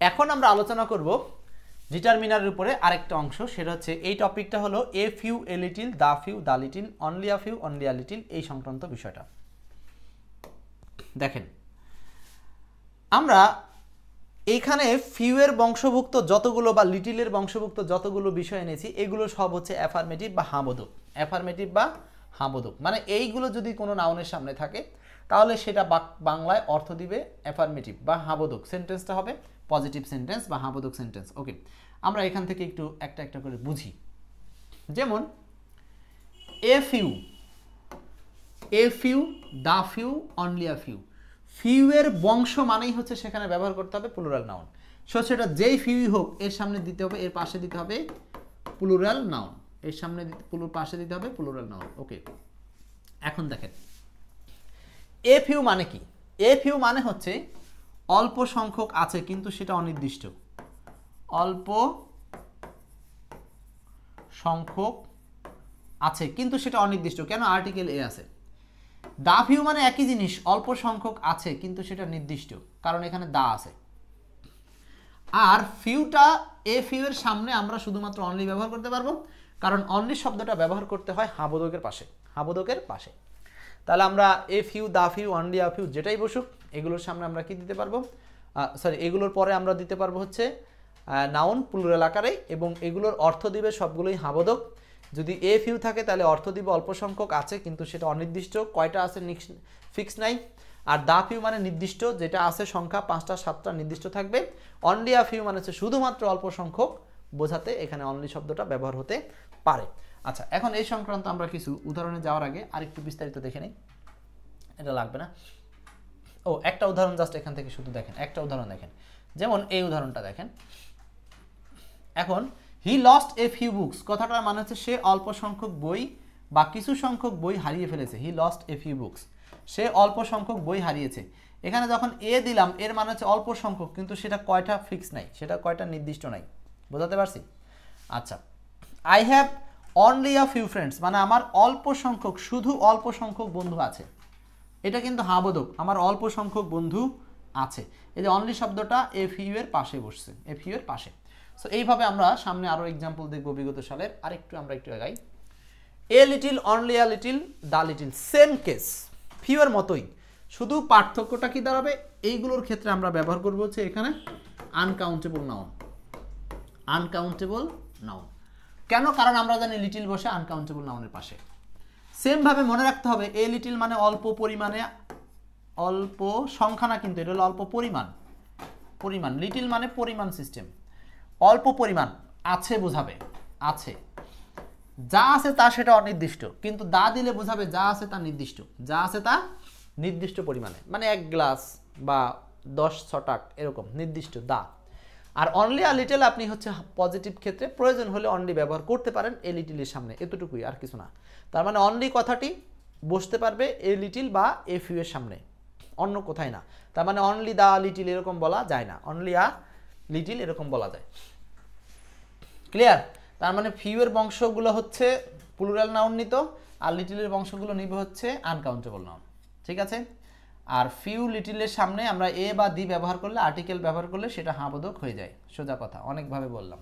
এখন আমরা আলোচনা করব ডিটারমিনারের উপরে আরেকটা অংশ, সেটা হচ্ছে এই টপিকটা হলো a few, a little, the few, the little, only a few, only a little, এই সংক্রান্ত বিষয়টা। দেখেন, আমরা এইখানে ফিউয়ের বংশভুক্ত যতগুলো বা লিটিলের বংশভুক্ত যতগুলো বিষয় এনেছি এগুলো সব হচ্ছে অ্যাফার্মেটিভ বা হাবোধক। অ্যাফার্মেটিভ বা হাবোধক মানে এইগুলো যদি কোনো নাউনের সামনে থাকে তাহলে সেটা বাংলায় অর্থ দিবে অ্যাফার্মেটিভ বা হাবোধক। সেন্টেন্সটা হবে পজিটিভ সেন্টেন্স বা হাবোধক সেন্টেন্স। ওকে, আমরা এখান থেকে একটু একটা একটা করে বুঝি। যেমন a few, a few, the few, only a few. ফিউয়ের বংশ মানেই হচ্ছে সেখানে ব্যবহার করতে হবে প্লুরাল নাউন। সো সেটা যেই ফিউই হোক এর সামনে দিতে হবে, এর পাশে দিতে হবে প্লুরাল নাউন, এর সামনে পাশে দিতে হবে প্লুরাল নাউন। ওকে, এখন দেখেন এ ফিউ মানে কি? এ ফিউ মানে হচ্ছে অল্প সংখ্যক আছে কিন্তু সেটা অনির্দিষ্ট। অল্প সংখ্যক আছে কিন্তু সেটা অনির্দিষ্ট। কেন? আর্টিকেল এ আছে। দা ফিউ মানে একই জিনিস, অল্প সংখ্যক আছে কিন্তু সেটা নির্দিষ্ট, কারণ এখানে দা আছে। আর ফিউটা, এ ফিউ এর সামনে আমরা শুধুমাত্র অনলি ব্যবহার করতে পারবো, কারণ অনলি শব্দটা ব্যবহার করতে হয় হাবোধকের পাশে, হাবোধকের পাশে। তাহলে আমরা a few, the few, only a few যেটাই বসুক এগুলোর সামনে আমরা কি দিতে পারবো, সরি এগুলোর পরে আমরা দিতে পারবো হচ্ছে নাউন প্লুরাল আকারে, এবং এগুলোর অর্থ দিবে সবগুলোই হাবোধক। যদি এ ফিউ থাকে তাহলে অর্থ দিবে অল্প সংখ্যক আছে কিন্তু সেটা অনির্দিষ্ট, কয়টা আছে ফিক্স নাই। আর দা ফিউ মানে নির্দিষ্ট, যেটা আছে সংখ্যা 5টা 7টা নির্দিষ্ট থাকবে। অনলি আ ফিউ মানে হচ্ছে শুধুমাত্র অল্প সংখ্যক বোঝাতে এখানে অনলি শব্দটা ব্যবহার হতে পারে। আচ্ছা, এখন এই সংক্রান্ত আমরা কিছু উদাহরণে যাওয়ার আগে আরেকটু বিস্তারিত দেখে নিই। এটা লাগবে না। ও, একটা উদাহরণ জাস্ট এখান থেকে শুধু দেখেন, একটা উদাহরণ দেখেন। যেমন এই উদাহরণটা দেখেন। এখন হি লস্ট এ ফিউ বুকস, কথাটার মানে হচ্ছে সে অল্প সংখ্যক বই বা কিছু সংখ্যক বই হারিয়ে ফেলেছে। He lost a few books, সে অল্প সংখ্যক বই হারিয়েছে। এখানে যখন এ দিলাম এর মানে হচ্ছে অল্প সংখ্যক, কিন্তু সেটা কয়টা ফিক্স নাই, সেটা কয়টা নির্দিষ্ট নাই। বোঝাতে পারছি? আচ্ছা, I have only a few friends মানে আমার অল্প সংখ্যক, শুধু অল্প সংখ্যক বন্ধু আছে। এটা কিন্তু হাবোধক, আমার অল্প সংখ্যক বন্ধু আছে। এই যে অনলি শব্দটা এ ফিউ এর পাশে বসছে, এ ফিউ এর পাশে। সো এইভাবে আমরা সামনে আরো এক্সাম্পল দেখবো বিগত সালের। আমরা একটু আগাই। A little, only a little, the little, same case, few এর মতোই। শুধু পার্থক্যটা কি দাঁড়াবে? এইগুলোর ক্ষেত্রে আমরা ব্যবহার করবো হচ্ছে এখানে আনকাউন্টেবল নাউন। আনকাউন্টেবল নাউন কেন? কারণ আমরা জানি লিটিল বসে আনকাউন্টেবল নাউনের পাশে। সেম ভাবে মনে রাখতে হবে এ লিটিল মানে অল্প পরিমাণে, অল্প সংখ্যা না কিন্তু, এটা হলো অল্প পরিমাণ। পরিমাণ, লিটিল মানে পরিমাণ সিস্টেম, অল্প পরিমাণ আছে বোঝাবে, আছে। যা আছে তা সেটা অনির্দিষ্ট, কিন্তু দা দিলে বোঝাবে যা আছে তা নির্দিষ্ট, যা আছে তা নির্দিষ্ট পরিমাণে, মানে 1 গ্লাস বা 10 ছটাক এরকম নির্দিষ্ট দা। আর অনলি আ লিটল আপনি হচ্ছে পজিটিভ ক্ষেত্রে প্রয়োজন হলে অনলি ব্যবহার করতে পারেন এ লিটিলের সামনে, এতটুকুই, আর কিছু না। তার মানে অনলি কথাটি বসতে পারবে এ লিটিল বা এ ফিউ এর সামনে, অন্য কোথায় না। তার মানে অনলি দা লিটিল এরকম বলা যায় না, অনলি আ লিটিল এরকম বলা যায়। ক্লিয়ার? তার মানে ফিউ এর বংশগুলো হচ্ছে প্লুরাল নাউন নিত, আর লিটিলের বংশগুলো নিবে হচ্ছে আনকাউন্টেবল নাউন। ঠিক আছে? আর ফিউ লিটিলের সামনে আমরা এ বা দি ব্যবহার করলে, আর্টিকেল ব্যবহার করলে সেটা হাবোধক হয়ে যায়। সোজা কথা, অনেকভাবে বললাম।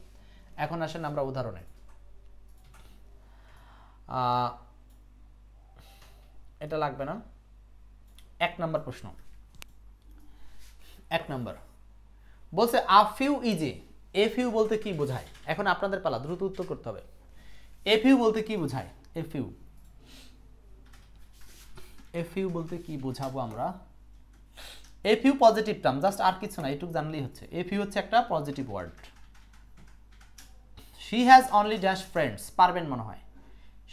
এখন আসেন আমরা উদাহরণে। এটা লাগবে না। 1 নম্বর প্রশ্ন। 1 নম্বর বলছে a few is a few বলতে কি বোঝায়? এখন আপনাদের পালা, দ্রুত উত্তর করতে হবে। এ ফিউ বলতে কি বোঝায়? এ ফিউ, এ ফিউ বলতে কি বোঝাবো আমরা? A few positive term, just আর কিছু না, এটুকু জানলেই হচ্ছে। এ ফিউ হচ্ছে একটা positive word. She has only dash friends, পারবেন মনে হয়।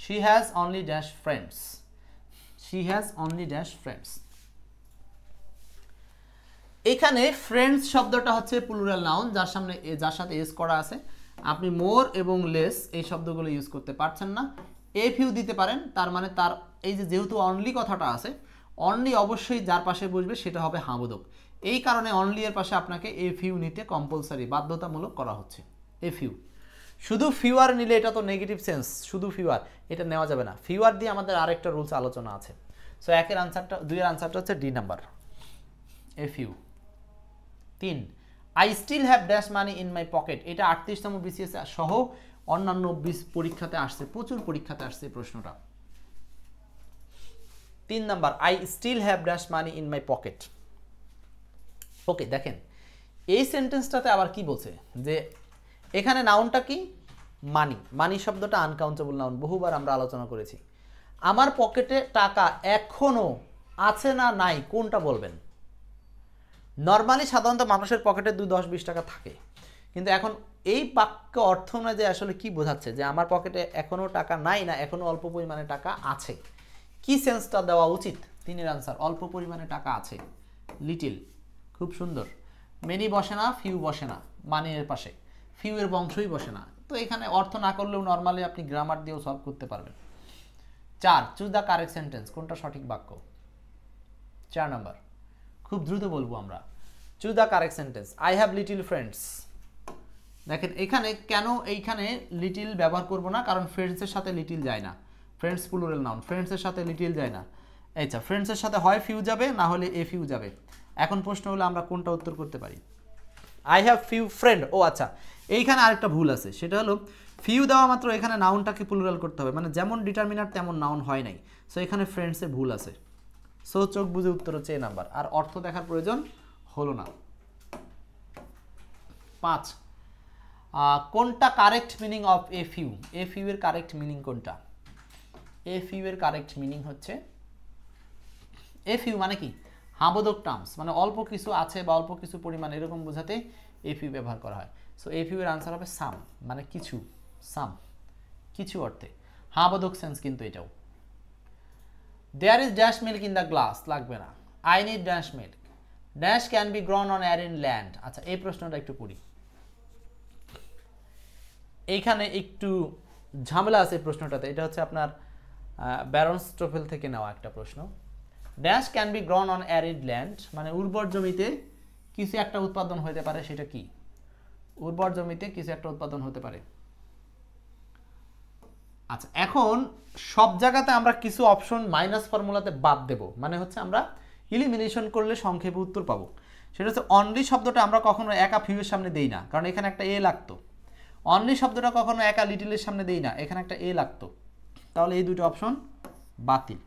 She has only dash friends, she has only dash friends. এখানে ফ্রেন্ডস শব্দটা হচ্ছে প্লুরাল নাউন, যার সামনে যার সাথে এস করা আছে। আপনি মোর এবং লেস এই শব্দগুলো ইউজ করতে পারছেন না। এ ফিউ দিতে পারেন, তার মানে তার এই যে যেহেতু অনলি কথাটা আছে, অনলি অবশ্যই যার পাশে বসবে সেটা হবে হাবোধক। এই কারণে অনলি এর পাশে আপনাকে এ ফিউ নিতে কম্পালসারি, বাধ্যতামূলক করা হচ্ছে। এ ফিউ, শুধু ফিউয়ার নিলে এটা তো নেগেটিভ সেন্স, শুধু ফিউয়ার এটা নেওয়া যাবে না। ফিউয়ার দিয়ে আমাদের আরেকটা রুলস আলোচনা আছে। সো 1 এর আনসারটা, 2 এর আনসারটা হচ্ছে D number, a few. 3, I still have dash money in my pocket, এটা 38তম বিসিএস সহ অন্যান্য পরীক্ষাতে আসছে, প্রচুর পরীক্ষাতে আসছে এই প্রশ্নটা। 3 number, I still have dash money in my pocket. Okay, দেখেন এই সেন্টেন্সটাতে আবার কি বলছে যে এখানে নাউনটা কি, মানি। মানি শব্দটা আনকাউন্টেবল নাউন, বহুবার আমরা আলোচনা করেছি। আমার পকেটে টাকা এখনো আছে না নাই, কোনটা বলবেন? নর্মালি সাধারণত মানুষের পকেটে 2, 10, 20 টাকা থাকে, কিন্তু এখন এই বাক্য অর্থ নয় যে আসলে কি বোঝাচ্ছে, যে আমার পকেটে এখনো টাকা নাই না এখনো অল্প পরিমাণে টাকা আছে, কি সেন্সটা দেওয়া উচিত? 3-এর আনসার অল্প পরিমাণে টাকা আছে, লিটিল। খুব সুন্দর। মেনি বসে না, ফিউ বসে না, মানি এর পাশে ফিউ এর বংশই বসে না, তো এখানে অর্থ না করলেও নর্মালি আপনি গ্রামার দিয়েও সলভ করতে পারবেন। 4, চুজ দ্য কারেক্ট সেন্টেন্স, কোনটা সঠিক বাক্য? 4 নাম্বার, খুব দ্রুত বলবো আমরা। Choose the correct sentence, I have little friends. দেখেন এখানে কেন এইখানে লিটিল ব্যবহার করব না, কারণ ফ্রেন্ডসের সাথে লিটিল যায় না, ফ্রেন্ডস প্লুরাল নাউন, ফ্রেন্ডসের সাথে লিটিল যায় না। আচ্ছা, ফ্রেন্ডসের সাথে হয় ফিউ যাবে, না হলে এ ফিউ যাবে। এখন প্রশ্ন হলো আমরা কোনটা উত্তর করতে পারি? I have few friend. ও আচ্ছা, এইখানে আরেকটা ভুল আছে, সেটা হলো ফিউ দেওয়া মাত্র এখানে নাউনটাকে প্লুরাল করতে হবে, মানে যেমন ডিটারমিনার তেমন নাউন হয় নাই, সো এখানে ফ্রেন্ডসে ভুল আছে। সো চোখ বুঝে উত্তর হচ্ছে এ নাম্বার, আর অর্থ দেখার প্রয়োজন হলো না। 5, কোনটা correct meaning of A few? A few এর কারেক্ট মিনিং কোনটা? এ ফিউ এর কারেক্ট মিনিং হচ্ছে, এ ফিউ মানে কি, হাবোধক টার্মস, মানে অল্প কিছু আছে বা অল্প কিছু পরিমাণ এরকম বোঝাতে এ ফিউ ব্যবহার করা হয়। সো এ ফিউ এর আনসার হবে সাম, মানে কিছু, সাম কিছু অর্থে, হাবোধক সেন্স কিন্তু এটাও। There is dash milk in the glass, লাগবে না। I need dash milk, dash can be grown on arid land. আচ্ছা, এই প্রশ্নটা একটু পড়ি, এইখানে একটু ঝামেলা আছে প্রশ্নটাতে। এটা হচ্ছে আপনার ব্যারন্স টোফেল থেকে নেওয়া একটা প্রশ্ন। Dash can be grown on arid land, মানে উর্বর জমিতে কিছু একটা উৎপাদন হতে পারে, সেটা কি? উর্বর জমিতে কিছু একটা উৎপাদন হতে পারে। আচ্ছা, এখন সব জায়গাতে আমরা কিছু অপশন মাইনাস ফর্মুলাতে বাদ দেব, মানে হচ্ছে আমরা ইলিমিনেশন করলে সংক্ষেপে উত্তর পাবো। সেটা হচ্ছে অনলি শব্দটা আমরা কখনো একা ফিউয়ের সামনে দেই না, কারণ এখানে একটা এ লাগতো। অনলি শব্দটা কখনো একা লিটিলের সামনে দেই না, এখানে একটা এ লাগতো, তাহলে এই দুটো অপশন বাতিল।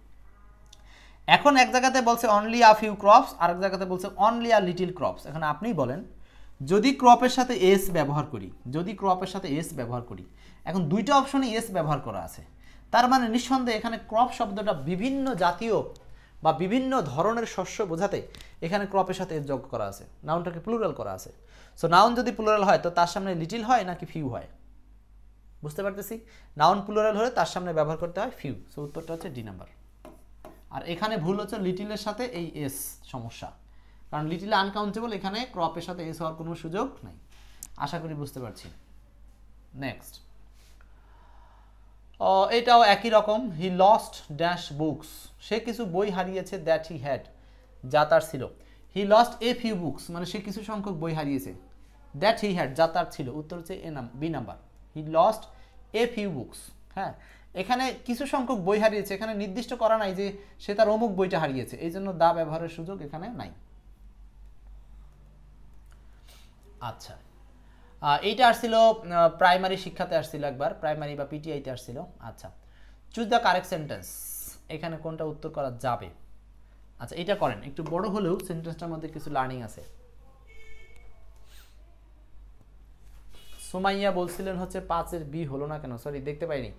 এখন এক জায়গাতে বলছে অনলি আ ফিউ ক্রপস, আর এক জায়গাতে বলছে অনলি আ লিটিল ক্রপস। এখন আপনিই বলেন, যদি ক্রপের সাথে এস ব্যবহার করি, যদি ক্রপের সাথে এস ব্যবহার করি, এখন দুইটা অপশনে এস ব্যবহার করা আছে, তার মানে নিঃসন্দেহে এখানে ক্রপ শব্দটা বিভিন্ন জাতীয় বা বিভিন্ন ধরনের শস্য বোঝাতে এখানে ক্রপের সাথে এস যোগ করা আছে, নাউনটাকে প্লুরাল করা আছে। সো নাউন যদি প্লুরাল হয় তো তার সামনে লিটিল হয় নাকি ফিউ হয়? বুঝতে পারতেছি, নাউন প্লুরাল হলে তার সামনে ব্যবহার করতে হয় ফিউ। সো উত্তরটা হচ্ছে ডি নাম্বার। আর এখানে ভুল হচ্ছে লিটিলের সাথে এই এস সমস্যা, কারণ লিটিল আনকাউন্টেবল, এখানে ক্রপের সাথে এস হওয়ার কোনো সুযোগ নাই। আশা করি বুঝতে পারছি। নেক্সট, এটাও একই রকম। হি লস্ট ড্যাশ বুকস, সে কিছু বই হারিয়েছে, দ্যাট হি হ্যাড, যা তার ছিল। হি লস্ট এ ফিউ বুকস, মানে সে কিছু সংখ্যক বই হারিয়েছে, দ্যাট হি হ্যাড, যা তার ছিল। উত্তর হচ্ছে B number, he lost a few books. হ্যাঁ, এখানে কিছু সংখ্যক বই হারিয়েছে, এখানে নির্দিষ্ট করা নাই যে সে তার অমুক বইটা হারিয়েছে, এই জন্য দা ব্যবহারের সুযোগ এখানে নাই। আচ্ছা, এইটা আসছিল প্রাইমারি শিক্ষাতে আসছিল একবার, প্রাইমারি বা পিটিআইতে আসছিল। আচ্ছা, চুজ দ্য কারেক্ট সেন্টেন্স, এখানে কোনটা উত্তর করা যাবে? আচ্ছা, এটা করেন, একটু বড় হলেও সেন্টেন্সটার মধ্যে কিছু লার্নিং আছে। সুমাইয়া বলছিলেন হচ্ছে 5-এর বি হলো না কেন? সরি, দেখতে পাইনি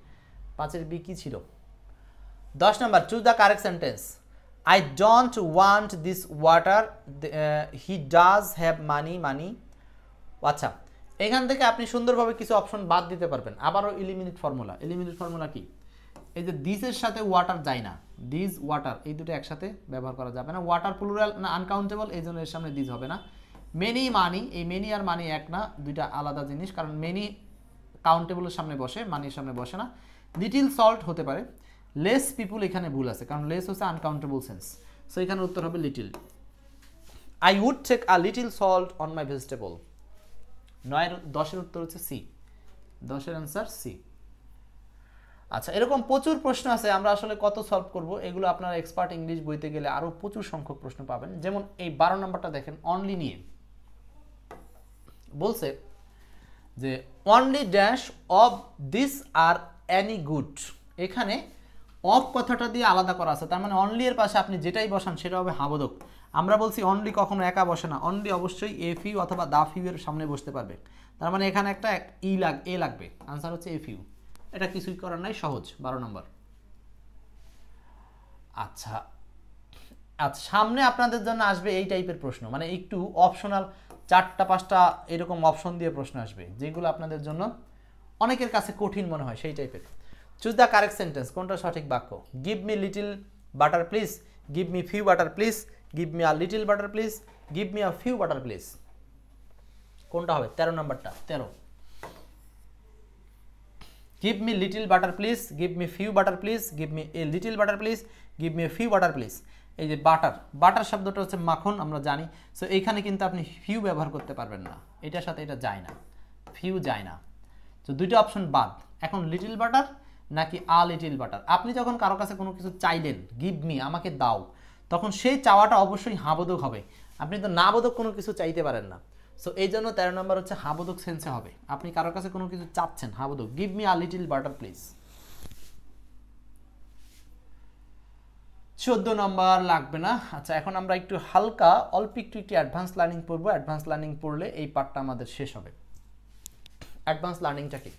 5-এর বি কি ছিল। 10 নম্বর, choose the correct sentence, I don't want this water, he does have money, money. আচ্ছা, এখান থেকে আপনি সুন্দরভাবে কিছু অপশন বাদ দিতে পারবেন। আবারও এলিমিনেট ফর্মুলা। এলিমিনেট ফর্মুলা কি? এই যে দিসের সাথে ওয়াটার যায় না, দিস ওয়াটার, এই দুটো একসাথে ব্যবহার করা যাবে না। ওয়াটার প্লুরাল না আনকাউন্টেবল, এই জন্য এর সামনে দিস হবে না। মেনি, মানি, এই মেনি আর মানি এক না, দুইটা আলাদা জিনিস, কারণ মেনি কাউন্টেবলের সামনে বসে, মানির সামনে বসে না। লিটিল সল্ট হতে পারে। লেস পিপুল, এখানে ভুল আছে, কারণ লেস হচ্ছে আনকাউন্টেবল সেন্স, সো এখানে উত্তর হবে little. I would take a little salt on my vegetable. 10-এর উত্তর হচ্ছে সি, 10-এর অ্যান্সার সি। আচ্ছা, এরকম প্রচুর প্রশ্ন আছে, আমরা আসলে কত সলভ করব, এগুলো আপনারা এক্সপার্ট ইংলিশ বইতে গেলে আরও প্রচুর সংখ্যক প্রশ্ন পাবেন। যেমন এই 12 নম্বরটা দেখেন, অনলি নিয়ে। বলছে যে only dash of this are any good, এখানে অফ কথাটা দিয়ে আলাদা করা আছে, তার মানে অনলি এর পাশে আপনি যেটাই বসান সেটা হবে হাবোধক। আমরা বলছি অনলি কখনো একা বসে না, অনলি অবশ্যই এ ফিউ অথবা দা ফিউ এর সামনে বসতে পারবে, তার মানে এখানে একটা এ লাগবে, আনসার হচ্ছে এ ফিউ। এটা কিছুই করার নাই, সহজ। 12 নম্বর। আচ্ছা আচ্ছা, সামনে আপনাদের জন্য আসবে এই টাইপের প্রশ্ন, মানে একটু অপশনাল 4টা 5টা এরকম অপশন দিয়ে প্রশ্ন আসবে, যেগুলো আপনাদের জন্য অনেকের কাছে কঠিন মনে হয় সেই টাইপের। চুজ দ্য কারেক্ট সেন্টেন্স, কোনটা সঠিক বাক্য? Give me little butter please, give me few butter please, give me a little butter please, give me a few butter please, কোনটা হবে? 13 নম্বরটা। 13, give me little butter please, give me few butter please, give me a little butter please, give me a few butter please. এই যে butter, butter শব্দটা হচ্ছে মাখন, আমরা জানি। সো এইখানে কিন্তু আপনি ফিউ ব্যবহার করতে পারবেন না, এটার সাথে এটা যায় না, ফিউ যায় না। তো দুইটা অপশন বাদ। এখন লিটিল বাটার নাকি আ লিটিল বাটার, আপনি যখন কারো কাছে কোনো কিছু চাইলেন, গিভ মি আমাকে দাও, তখন সেই চাওয়াটা অবশ্যই হাবোধক হবে, আপনি তো না বোধক কোনো কিছু চাইতে পারেন না। সো এই জন্য 13 নম্বর হচ্ছে হাবোধক সেন্সে হবে, আপনি কারোর কাছে কোনো কিছু চাচ্ছেন, হাবোধক, give me a little butter please. 14 নম্বর লাগবে না। আচ্ছা, এখন আমরা একটু হালকা অল্প একটু অ্যাডভান্স লার্নিং পড়বো, অ্যাডভান্স লার্নিং পড়লে এই পার্টটা আমাদের শেষ হবে। অ্যাডভান্স লার্নিংটা কি?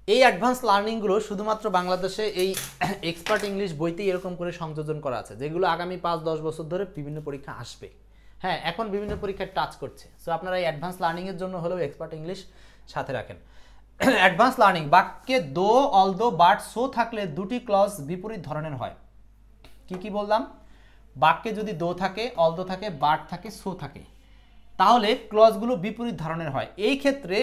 এই অ্যাডভান্স লার্নিংগুলো শুধুমাত্র বাংলাদেশে এই এক্সপার্ট ইংলিশ বইতেই এরকম করে সংযোজন করা আছে, যেগুলো আগামী 5-10 বছর ধরে বিভিন্ন পরীক্ষা আসবে। হ্যাঁ, এখন বিভিন্ন পরীক্ষায় টাচ করছে। সো আপনারা এই অ্যাডভান্স লার্নিংয়ের জন্য হলেও এক্সপার্ট ইংলিশ সাথে রাখেন। অ্যাডভান্স লার্নিং, বাক্যে দো, অলদো, বাট, সো থাকলে দুটি ক্লজ বিপরীত ধরনের হয়। কি কি বললাম? বাক্যে যদি দো থাকে, অলদো থাকে, বাট থাকে, সো থাকে, তাহলে ক্লজগুলো বিপরীত ধরনের হয়। এই ক্ষেত্রে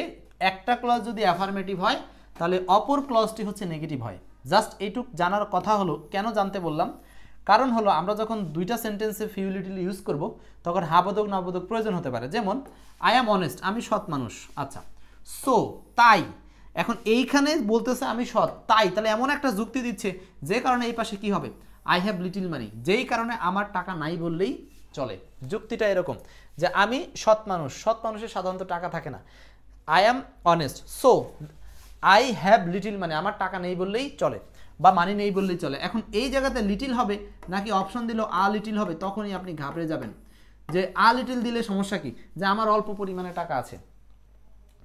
একটা ক্লজ যদি অ্যাফার্মেটিভ হয়, তাহলে অপর ক্লজটি হচ্ছে নেগেটিভ হয়। জাস্ট এইটুক জানার কথা হলো। কেন জানতে বললাম? কারণ হলো আমরা যখন দুইটা সেন্টেন্সে ফিউ লিটিল ইউজ করব, তখন হাবোধক নাবোধক প্রয়োজন হতে পারে। যেমন আই অ্যাম অনেস্ট, আমি সৎ মানুষ। আচ্ছা, সো তাই, এখন এইখানে বলতেছে আমি সৎ, তাই, তাহলে এমন একটা যুক্তি দিচ্ছে যে কারণে এই পাশে কি হবে? আই হ্যাভ লিটিল মানি, যেই কারণে আমার টাকা নাই বললেই চলে। যুক্তিটা এরকম যে আমি সৎ মানুষ, সৎ মানুষের সাধারণত টাকা থাকে না। I am honest, so I have little money, আমার টাকা নেই বললেই চলে, বা মানি নেই বললেই চলে। এখন এই জায়গাতে লিটিল হবে নাকি অপশন দিল আ লিটিল হবে, তখনই আপনি ঘাবড়ে যাবেন যে আ লিটিল দিলে সমস্যা কি, যে আমার অল্প পরিমাণে টাকা আছে।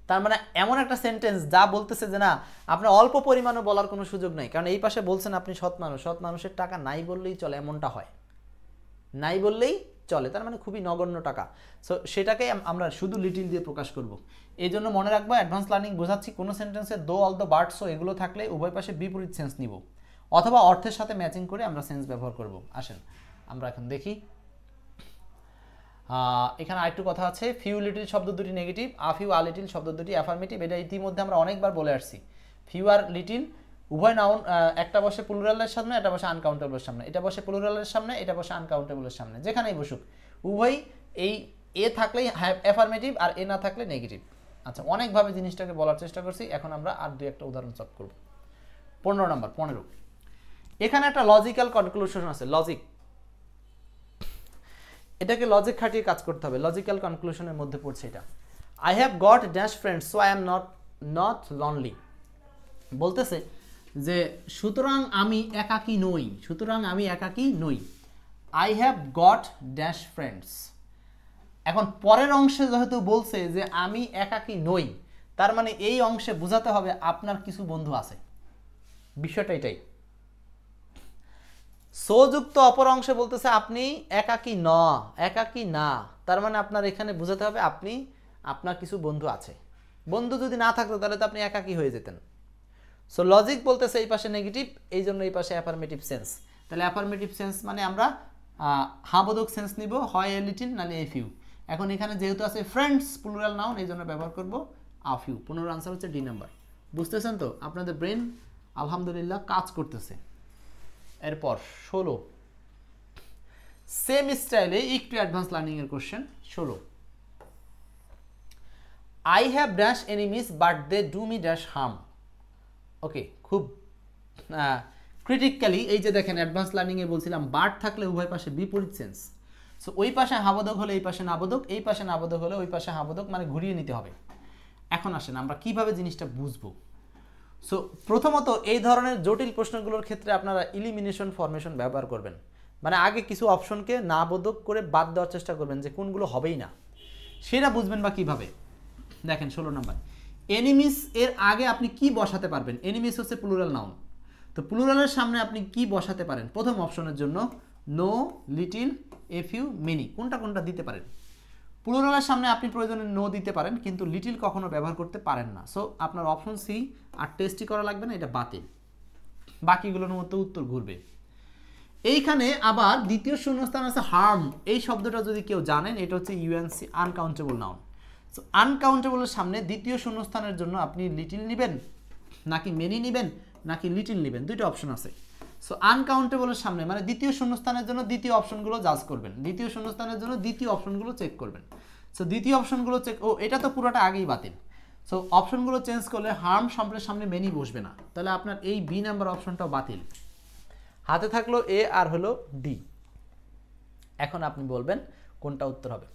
তার মানে এমন একটা সেন্টেন্স যা বলতেছে যে না, আপনার অল্প পরিমাণে বলার কোনো সুযোগ নাই, কারণ এই পাশে বলছেন আপনি সৎ মানুষ, সৎ মানুষের টাকা নাই বললেই চলে, এমনটা হয়, নাই বললেই চলে, তার মানে খুবই নগণ্য টাকা। সো সেটাকে আমরা শুধু লিটিল দিয়ে প্রকাশ করব। এই জন্য মনে রাখবো, অ্যাডভান্স লার্নিং বোঝাচ্ছি কোনো সেন্টেন্সে দো, অল দো, বাট, সো এগুলো থাকলে উভয় পাশে বিপরীত সেন্স নিব, অথবা অর্থের সাথে ম্যাচিং করে আমরা সেন্স ব্যবহার করব। আসেন আমরা এখন দেখি। এখানে আরেকটু কথা আছে, ফিউ লিটিল শব্দ দুটি negative, a few a little শব্দ দুটি অ্যাফার্মেটিভ। এটা ইতিমধ্যে আমরা অনেকবার বলে আসছি। ফিউ আর লিটিল উভয় নাউন, একটা বসে প্লুরালের সামনে, এটা বসে আনকাউন্টেবলের সামনে, এটা বসে প্লুরালের সামনে, এটা বসে আনকাউন্টেবলের সামনে, যেখানেই বসুক উভয় এই এ থাকলেই অ্যাফার্মেটিভ আর এ না থাকলে নেগেটিভ। আচ্ছা, অনেকভাবে জিনিসটাকে বলার চেষ্টা করছি, এখন আমরা আর দুই একটা উদাহরণ সলভ করব। 15 নম্বর। 15, এখানে একটা লজিক্যাল কনক্লুশন আছে, লজিক, এটাকে লজিক খাটিয়ে কাজ করতে হবে, লজিক্যাল কনক্লুশনের মধ্যে পড়ছে এটা। I have got dash friends, so I am not lonely. বলতেছে যে সুতরাং আমি একাকী নই, সুতরাং আমি একাকী নই। I have got dash friends. এখন পরের অংশে যেহেতু বলছে যে আমি একাকী নই, তার মানে এই অংশে বোঝাতে হবে আপনার কিছু বন্ধু আছে, বিষয়টা এটাই। সযুক্ত অপর অংশে বলতেছে আপনি একাকী একাকী না, তার মানে আপনার এখানে বোঝাতে হবে আপনি, আপনার কিছু বন্ধু আছে। বন্ধু যদি না থাকতো তাহলে তো আপনি একাকী হয়ে যেতেন। সো লজিক বলতেছে এই পাশে নেগেটিভ, এই জন্য এই পাশে অ্যাফার্মেটিভ সেন্স। তাহলে অ্যাফার্মেটিভ সেন্স মানে আমরা হাবোধক সেন্স নিব, হয় এ লিটিল নাহলে এ ফিউ। এখন এখানে যেহেতু আছে ফ্রেন্ডস প্লুরাল নাউন, এই জন্য ব্যবহার করব আ ফিউ। 15 আনসার হচ্ছে ডি নাম্বার। বুঝতেছেন তো? আপনাদের ব্রেন আলহামদুলিল্লাহ কাজ করতেছে। এরপর 16, সেম স্টাইলে একটু অ্যাডভান্স লার্নিং এর question. 16, I have dash enemies but they do me dash harm. Okay, খুব ক্রিটিক্যালি এই যে দেখেন অ্যাডভান্স লার্নিং এ বলছিলাম বাট থাকলে উভয় পাশে বিপরীত সেন্স। সো ওই পাশে হাবোধক হলে এই পাশে নাবোধক, এই পাশে নাবোধক হলে ওই পাশে হাবোধক, মানে ঘুরিয়ে নিতে হবে। এখন আসেন আমরা কিভাবে জিনিসটা বুঝবো। সো প্রথমত এই ধরনের জটিল প্রশ্নগুলোর ক্ষেত্রে আপনারা ইলিমিনেশন ফরমেশন ব্যবহার করবেন, মানে আগে কিছু অপশনকে নাবোধক করে বাদ দেওয়ার চেষ্টা করবেন যে কোনগুলো হবেই না, সেটা বুঝবেন বা কিভাবে। দেখেন 16 নাম্বার, এনিমিস এর আগে আপনি কি বসাতে পারবেন। এনিমিস হচ্ছে প্লুরাল নাউন, তো প্লুরালের সামনে আপনি কি বসাতে পারেন। প্রথম অপশনের জন্য no, little, a few, many, কোনটা কোনটা দিতে পারেন। প্লুরালের সামনে আপনি প্রয়োজনে নো দিতে পারেন, কিন্তু লিটিল কখনো ব্যবহার করতে পারেন না। সো আপনার অপশন সি আর টেস্টই করা লাগবে না, এটা বাতিল। বাকিগুলোর মধ্যে উত্তর ঘুরবে। এইখানে আবার দ্বিতীয় শূন্যস্থান আছে হার্ম, এই শব্দটা যদি কেউ জানেন এটা হচ্ছে ইউএনসি, আনকাউন্টেবল নাউন। সো আনকাউন্টেবলের সামনে দ্বিতীয় শূন্যস্থানের জন্য আপনি লিটিল নেবেন নাকি মেনি নেবেন নাকি লিটিল নেবেন, দুইটা অপশন আছে। সো আনকাউন্টেবলের সামনে মানে দ্বিতীয় শূন্যস্থানের জন্য দ্বিতীয় অপশনগুলো জাজ করবেন, দ্বিতীয় শূন্যস্থানের জন্য দ্বিতীয় অপশনগুলো চেক করবেন। সো দ্বিতীয় অপশনগুলো চেক, ও এটা তো পুরোটা আগেই বাতিল। সো অপশনগুলো চেঞ্জ করলে হার্ম শব্দের সামনে মেনি বসবে না, তাহলে আপনার এই বি নাম্বার অপশনটাও বাতিল। হাতে থাকলো এ আর হলো ডি। এখন আপনি বলবেন কোনটা উত্তর হবে।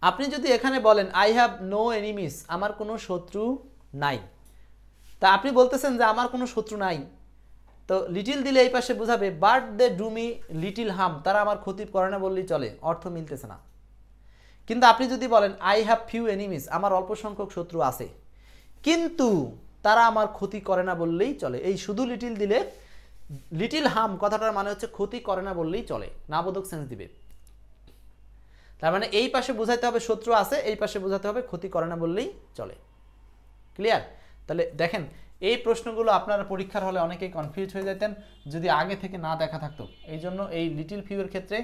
আপনি যদি এখানে বলেন আই হ্যাভ নো এনিমিস, আমার কোনো শত্রু নাই, তা আপনি বলতেছেন যে আমার কোনো শত্রু নাই, তো লিটিল দিলে এই পাশে বোঝাবে but they do me little harm, তারা আমার ক্ষতি করে না বললেই চলে, অর্থ মিলতেছে না। কিন্তু আপনি যদি বলেন আই হ্যাভ ফিউ এনিমিস, আমার অল্প সংখ্যক শত্রু আছে কিন্তু তারা আমার ক্ষতি করে না বললেই চলে, এই শুধু লিটিল দিলে লিটিল হার্ম কথাটার মানে হচ্ছে ক্ষতি করে না বললেই চলে, নাবোধক সেন্স দিবে। তার মানে এই পাশে বোঝাতে হবে শত্রু আছে, এই পাশে বোঝাতে হবে ক্ষতি করে না বললেই চলে। ক্লিয়ার? তাহলে দেখেন এই প্রশ্নগুলো আপনারা পরীক্ষার হলে অনেকেই কনফিউজ হয়ে যেতেন যদি আগে থেকে না দেখা থাকতো। এই জন্য এই লিটিল ফিউয়ের ক্ষেত্রে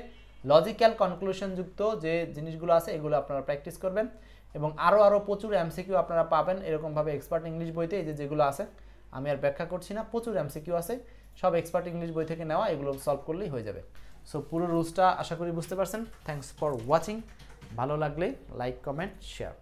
লজিক্যাল কনক্লুশন যুক্ত যে জিনিসগুলো আছে এগুলো আপনারা প্র্যাকটিস করবেন, এবং আরও প্রচুর এমসিকিউ আপনারা পাবেন এরকমভাবে এক্সপার্ট ইংলিশ বইতে। এই যেগুলো আছে আমি আর ব্যাখ্যা করছি না, প্রচুর এমসিকিউ আছে, সব এক্সপার্ট ইংলিশ বই থেকে নেওয়া, এগুলো সলভ করলেই হয়ে যাবে। সো পুরো রুলসটা আশা করি বুঝতে পারছেন। Thanks for watching. ভালো লাগলে লাইক, কমেন্ট, শেয়ার।